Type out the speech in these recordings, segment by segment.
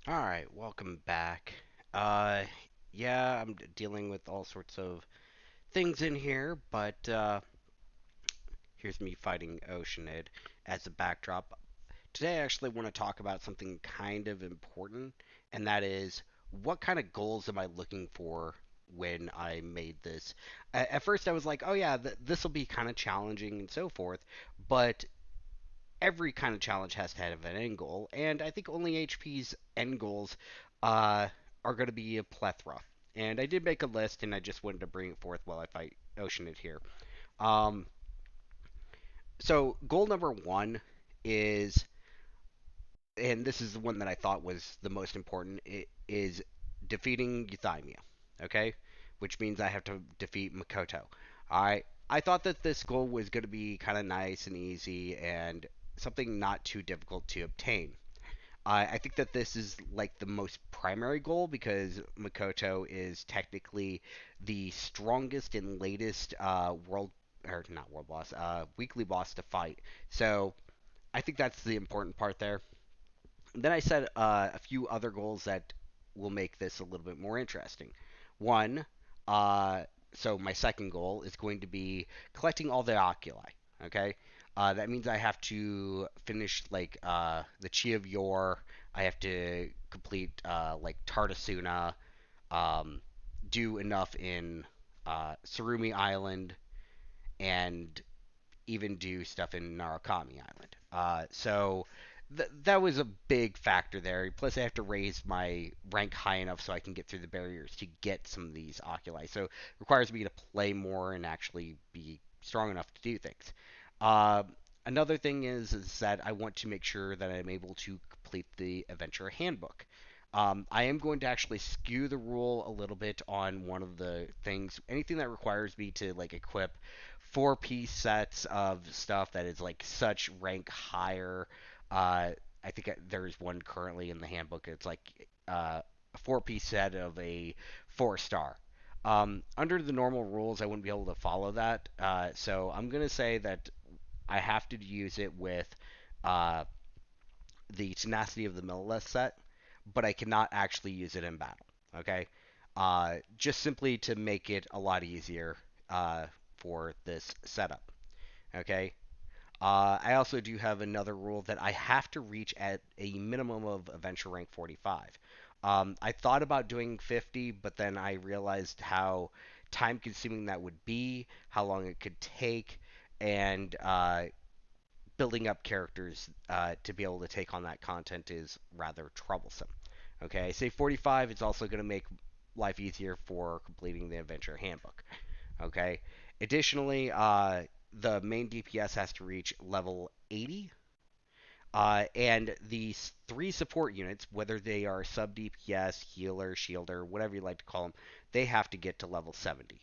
All right, welcome back. Uh, yeah, dealing with all sorts of things in here, but here's me fighting Oceanid as a backdrop. Today, I actually want to talk about something kind of important, and that is what kind of goals am I looking for when I made this? At first, I was like, oh yeah, this will be kind of challenging and so forth, but every kind of challenge has to have an end goal, and I think only HP's end goals uh, are going to be a plethora. And I did make a list, and I just wanted to bring it forth while I fight Oceanid here. Um, so goal number one is, and this is the one that I thought was the most important, it is defeating Euthymia. Okay, which means I have to defeat Makoto. I thought that this goal was going to be kind of nice and easy and something not too difficult to obtain. I think that this is like the most primary goal because Makoto is technically the strongest and latest world or not world boss, weekly boss to fight. So I think that's the important part there. Then I set a few other goals that will make this a little bit more interesting. One, uh, so my second goal is going to be collecting all the oculi. Okay, that means I have to finish like the Chi of Yore. I have to complete like Tartasuna, um, do enough in Surumi Island, and even do stuff in Narukami Island. So that was a big factor there. Plus, I have to raise my rank high enough so I can get through the barriers to get some of these oculi. So it requires me to play more and actually be strong enough to do things. Uh, Another thing is that I want to make sure that I'm able to complete the adventure handbook. I am going to actually skew the rule a little bit on one of the things. Anything that requires me to like equip four-piece sets of stuff that is like such rank higher. I think there's one currently in the handbook. It's like a four-piece set of a four-star. Under the normal rules, I wouldn't be able to follow that. So I'm gonna say that I have to use it with uh, the tenacity of the Millilith set, but I cannot actually use it in battle. Okay, just simply to make it a lot easier for this setup. Okay. I also do have another rule that I have to reach at a minimum of adventure rank 45. I thought about doing 50, but then I realized how time consuming that would be, how long it could take, and building up characters to be able to take on that content is rather troublesome. Okay, I say 45, it's also going to make life easier for completing the adventure handbook. Okay. Additionally, the main DPS has to reach level 80, and the three support units, whether they are sub DPS, healer, shielder, whatever you like to call them, they have to get to level 70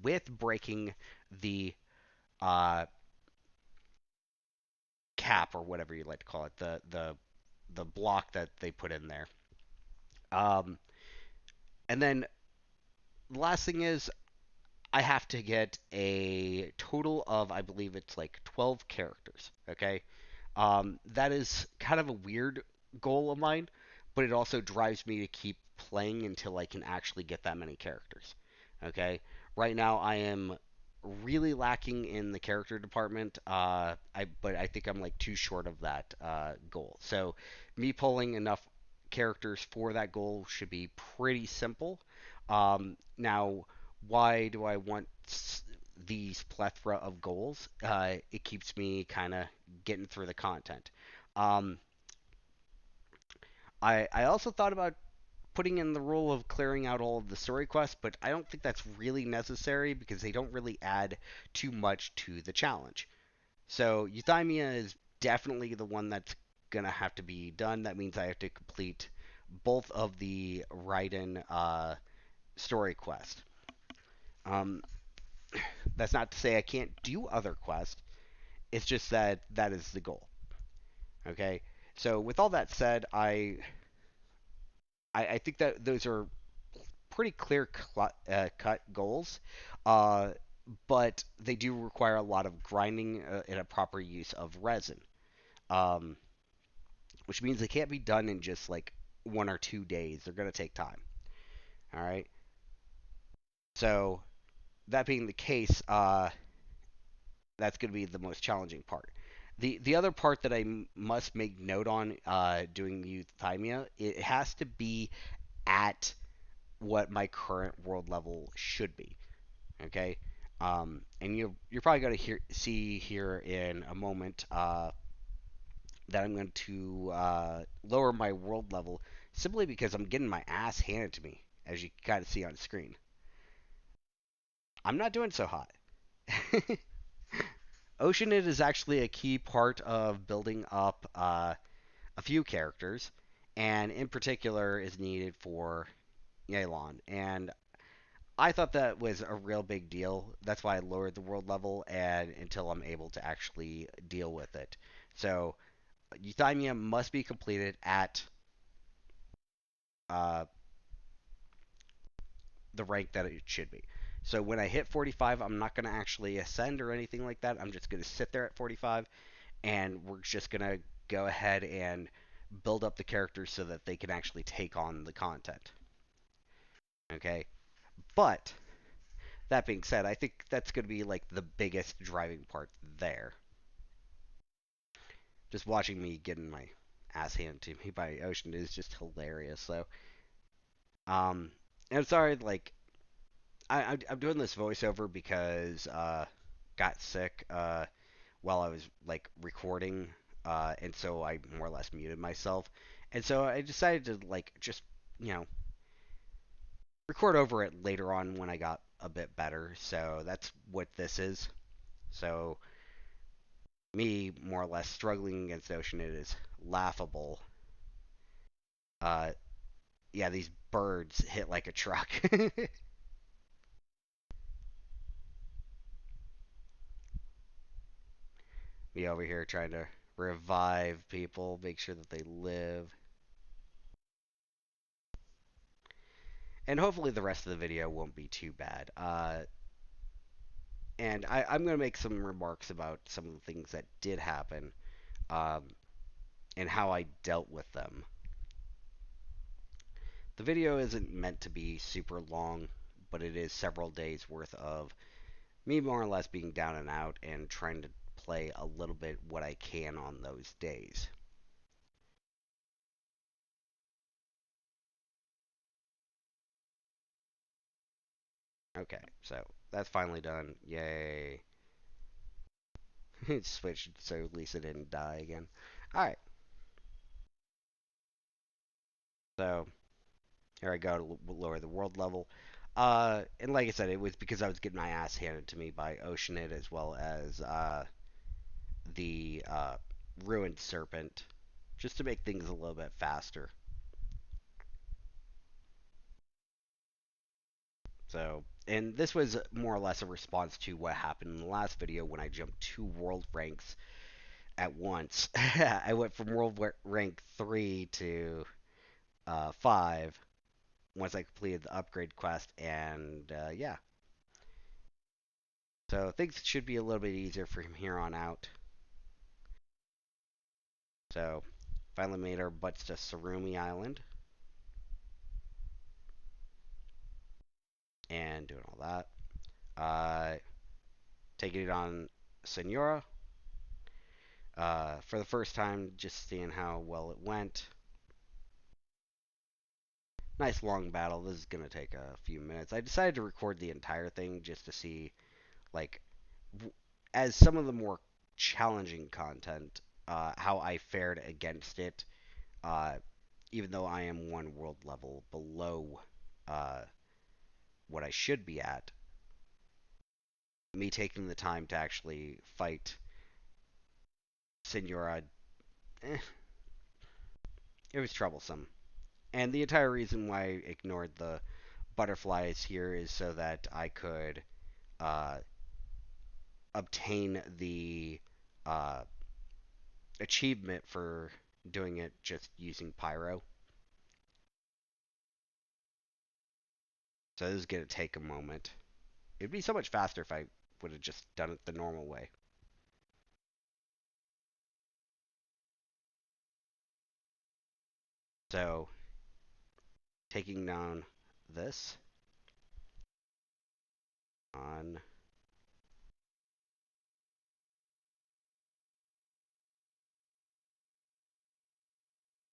with breaking the uh, cap or whatever you like to call it, the block that they put in there. Um, and then the last thing is I have to get a total of, I believe it's like 12 characters. Okay. That is kind of a weird goal of mine, but it also drives me to keep playing until I can actually get that many characters. Okay. Right now, I am really lacking in the character department. But I think I'm like too short of that goal. So, me pulling enough characters for that goal should be pretty simple. Now, why do I want these plethora of goals? It keeps me kind of getting through the content. Um, I also thought about putting in the rule of clearing out all of the story quests, but I don't think that's really necessary because they don't really add too much to the challenge. So Euthymia is definitely the one that's gonna have to be done. That means I have to complete both of the Raiden story quests. Um, that's not to say I can't do other quests. It's just that that is the goal. Okay. So with all that said, I think that those are pretty clear cut goals, uh, but they do require a lot of grinding and a proper use of resin, um, which means they can't be done in just like 1 or 2 days. They're going to take time. All right. So that being the case, that's going to be the most challenging part. The other part that I must make note on doing the euthymia, it has to be at what my current world level should be. Okay, and you're probably going to see here in a moment that I'm going to lower my world level simply because I'm getting my ass handed to me, as you kind of see on screen. I'm not doing so hot. Oceanid is actually a key part of building up a few characters, and in particular is needed for Yelan. And I thought that was a real big deal. That's why I lowered the world level and until I'm able to actually deal with it. So Euthymia must be completed at uh, the rank that it should be. So when I hit 45, I'm not going to actually ascend or anything like that. I'm just going to sit there at 45, and we're just going to go ahead and build up the characters so that they can actually take on the content. Okay? But that being said, I think that's going to be like the biggest driving part there. Just watching me getting my ass handed to me by Ocean is just hilarious. So, um, and I'm sorry, like I'm doing this voiceover because got sick while I was like recording, and so I more or less muted myself, and so I decided to like just you know record over it later on when I got a bit better. So that's what this is. So me more or less struggling against Ocean, it is laughable. Uh, yeah, these birds hit like a truck. Me over here trying to revive people, make sure that they live. And hopefully the rest of the video won't be too bad. And I'm going to make some remarks about some of the things that did happen um, and how I dealt with them. The video isn't meant to be super long, but it is several days worth of me more or less being down and out and trying to play a little bit what I can on those days. Okay, so that's finally done. Yay. It switched so Lisa didn't die again. Alright, so here I go to lower the world level. And like I said, it was because I was getting my ass handed to me by Oceanid as well as the Ruined Serpent, just to make things a little bit faster. So, and this was more or less a response to what happened in the last video when I jumped 2 world ranks at once. I went from world rank 3 to 5 once I completed the upgrade quest, and yeah. So things should be a little bit easier from here on out. So finally made our butts to Sarumi Island and doing all that. Taking it on Senora for the first time, just seeing how well it went. Nice long battle. This is gonna take a few minutes. I decided to record the entire thing just to see, like, as some of the more challenging content, how I fared against it. Uh, Even though I am 1 world level below uh, what I should be at, me taking the time to actually fight Senora, eh, it was troublesome. And the entire reason why I ignored the butterflies here is so that I could uh, obtain the uh, achievement for doing it just using pyro. So this is going to take a moment. It'd be so much faster if I would have just done it the normal way. So taking down this on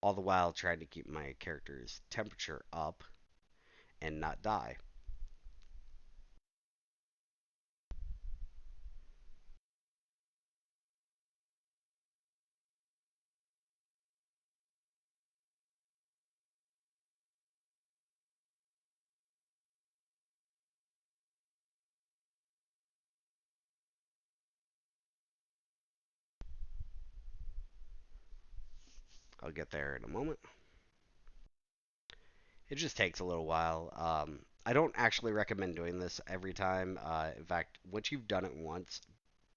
all the while trying to keep my character's temperature up and not die. I'll get there in a moment. It just takes a little while. I don't actually recommend doing this every time. In fact, once you've done it once,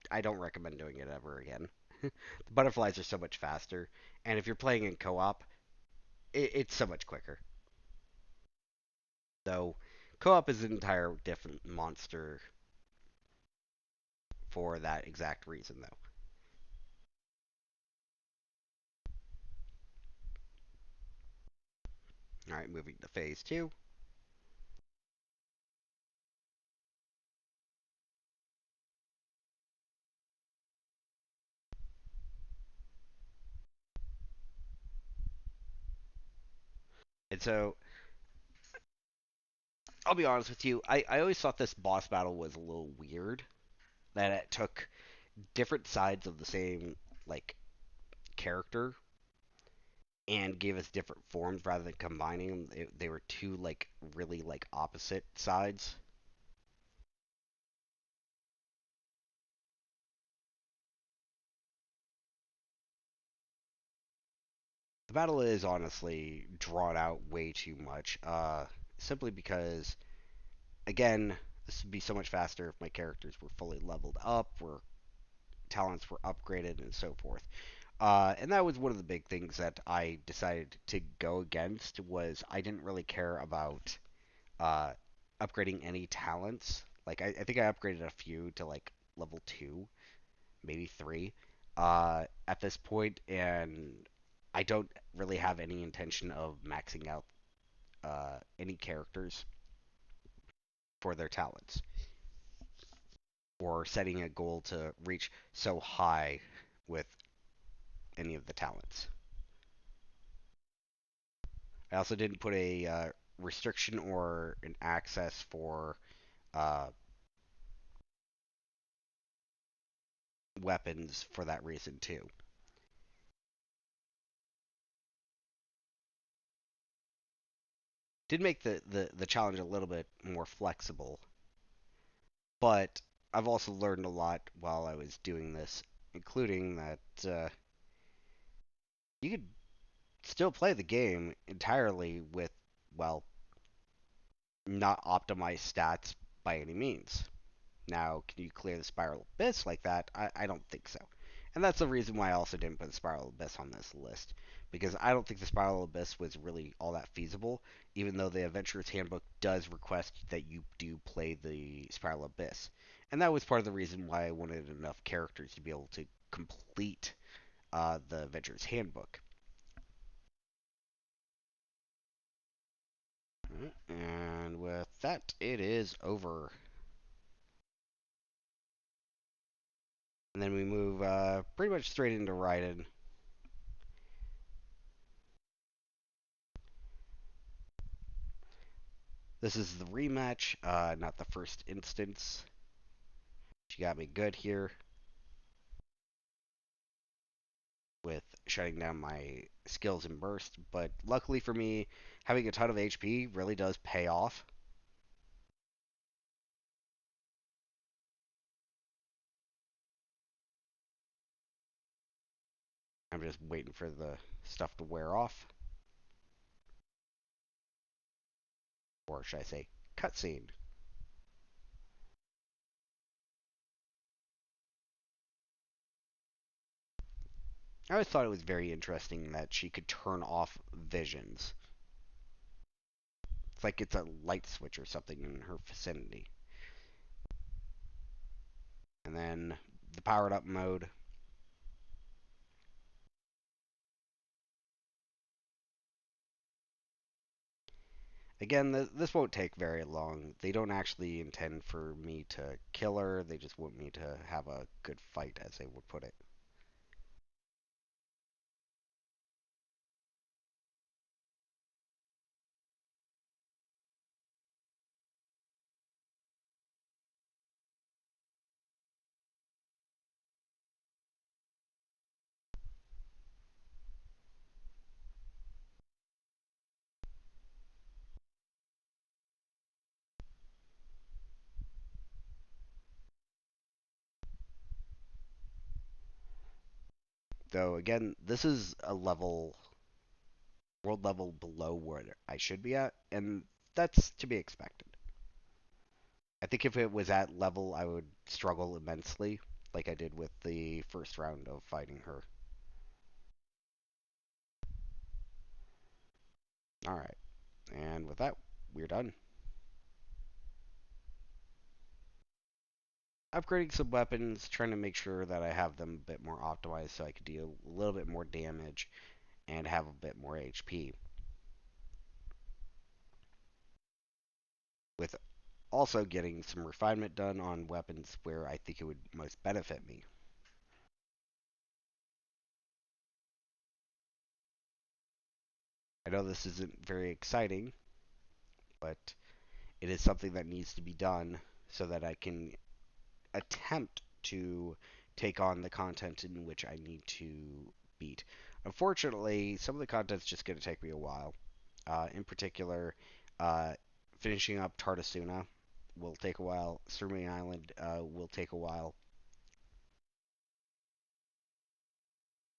I don't recommend doing it ever again. The butterflies are so much faster, and if you're playing in co-op, it's so much quicker. Though co-op is an entire different monster for that exact reason, though. All right, moving to phase two. And so, I'll be honest with you, I always thought this boss battle was a little weird. That it took different sides of the same, like, character and gave us different forms rather than combining them. They were two, like, really, like, opposite sides. The battle is honestly drawn out way too much, simply because, again, this would be so much faster if my characters were fully leveled up, where talents were upgraded, and so forth. And that was one of the big things that I decided to go against was I didn't really care about uh, upgrading any talents. Like I think I upgraded a few to like level two, maybe three, at this point, and I don't really have any intention of maxing out any characters for their talents or setting a goal to reach so high with any of the talents. I also didn't put a restriction or an access for uh, weapons for that reason too. Did make the challenge a little bit more flexible, but I've also learned a lot while I was doing this, including that you could still play the game entirely with, well, not optimized stats by any means. Now, can you clear the Spiral Abyss like that? I don't think so. And that's the reason why I also didn't put the Spiral Abyss on this list. Because I don't think the Spiral Abyss was really all that feasible, even though the Adventurer's Handbook does request that you do play the Spiral Abyss. And that was part of the reason why I wanted enough characters to be able to complete the Adventurer's Handbook. And with that, it is over. And then we move pretty much straight into Raiden. This is the rematch, not the first instance. She got me good here with shutting down my skills and burst, but luckily for me, having a ton of HP really does pay off. I'm just waiting for the stuff to wear off, or should I say, cutscene. I always thought it was very interesting that she could turn off visions. It's like it's a light switch or something in her vicinity. And then the powered up mode. Again, this won't take very long. They don't actually intend for me to kill her. They just want me to have a good fight, as they would put it. Though, again, this is a level, world level below where I should be at, and that's to be expected. I think if it was at level, I would struggle immensely, like I did with the first round of fighting her. Alright, and with that, we're done. Upgrading some weapons, trying to make sure that I have them a bit more optimized so I could deal a little bit more damage and have a bit more HP. With also getting some refinement done on weapons where I think it would most benefit me. I know this isn't very exciting, but it is something that needs to be done so that I can attempt to take on the content in which I need to beat. Unfortunately, some of the content's just going to take me a while. In particular, uh, finishing up Tardasuna will take a while. Surming Island will take a while.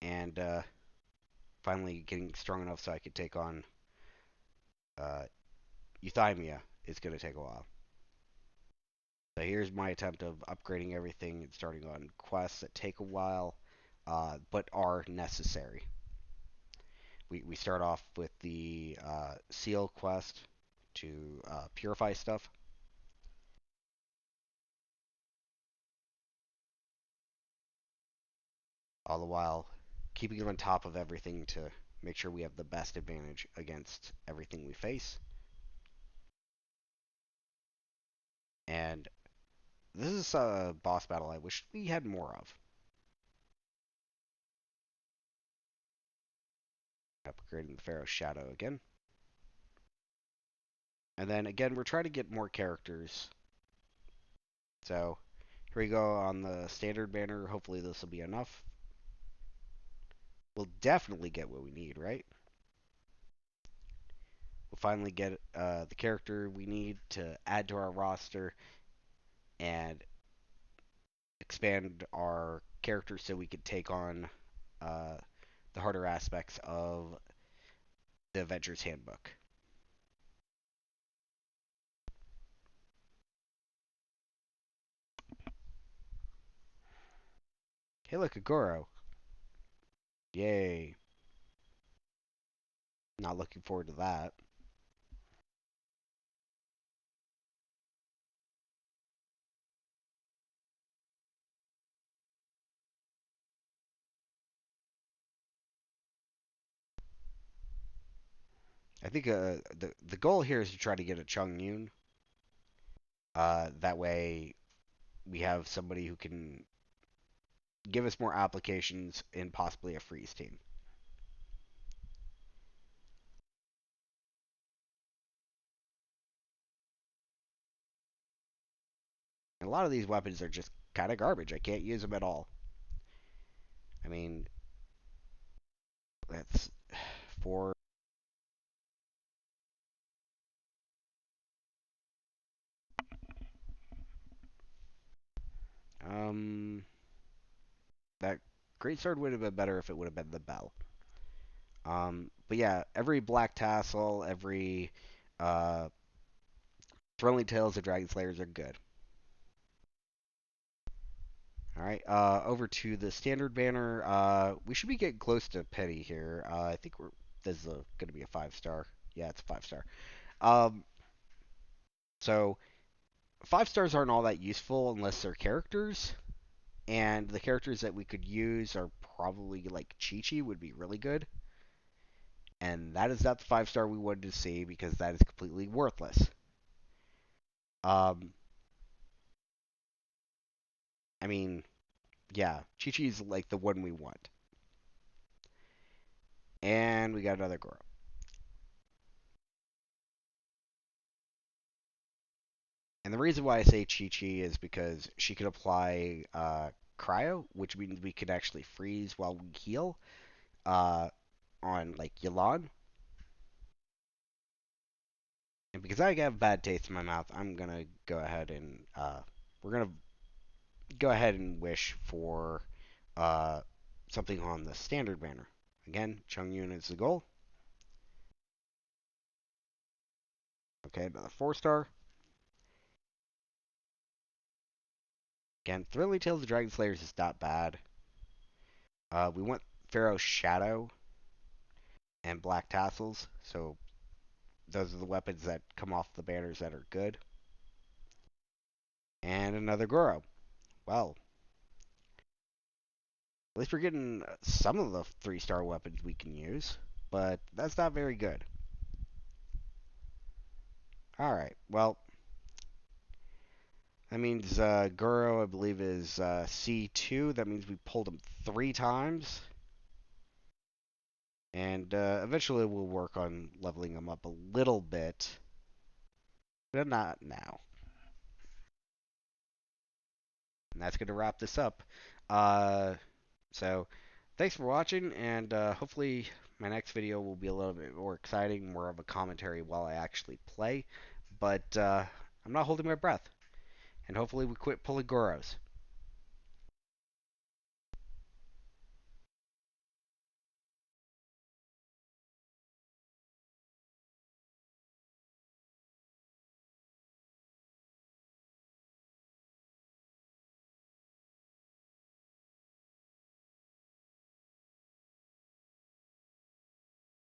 And finally getting strong enough so I could take on uh, Euthymia is going to take a while. So here's my attempt of upgrading everything and starting on quests that take a while, but are necessary. We start off with the seal quest to purify stuff, all the while keeping on top of everything to make sure we have the best advantage against everything we face. And this is a boss battle I wish we had more of. Upgrading the Pharaoh's Shadow again. And then again, we're trying to get more characters. So here we go on the standard banner. Hopefully this will be enough. We'll definitely get what we need, right? We'll finally get the character we need to add to our roster and expand our character so we could take on uh, the harder aspects of the Adventurer's Handbook. Hey, look, a Goro. Yay. Not looking forward to that. I think the goal here is to try to get a Chung Yun. That way, we have somebody who can give us more applications in possibly a freeze team. And a lot of these weapons are just kind of garbage. I can't use them at all. I mean, that's for um that great sword would have been better if it would have been the bell. But yeah, every black tassel, every uh, thrilling tales of dragon slayers are good. All right, over to the standard banner. We should be getting close to Petty here. I think this is going to be a 5 star. Yeah, it's a 5 star. Um, so 5 stars aren't all that useful unless they're characters, and the characters that we could use are probably like Chi Chi would be really good, And that is not the 5 star we wanted to see because that is completely worthless. Um, I mean, yeah, Chi Chi is like the one we want. And we got another girl. And the reason why I say Chi Chi is because she can apply cryo, which means we can actually freeze while we heal uh, on like Yelan. And because I have bad taste in my mouth, I'm gonna go ahead and we're gonna go ahead and wish for uh, something on the standard banner. Again, Chung Yun is the goal. Okay, another 4 star. Again, Thrilly Tales of Dragon Slayers is not bad. We want Pharaoh's Shadow and Black Tassels, so those are the weapons that come off the banners that are good. And another Goro. Well, at least we're getting some of the 3 star weapons we can use, but that's not very good. Alright, well, that means Goro, I believe, is C2. That means we pulled him 3 times. And eventually we'll work on leveling him up a little bit, but not now. And that's going to wrap this up. Uh, so, thanks for watching, and hopefully my next video will be a little bit more exciting, more of a commentary while I actually play. But I'm not holding my breath, and hopefully we quit pulling Goros.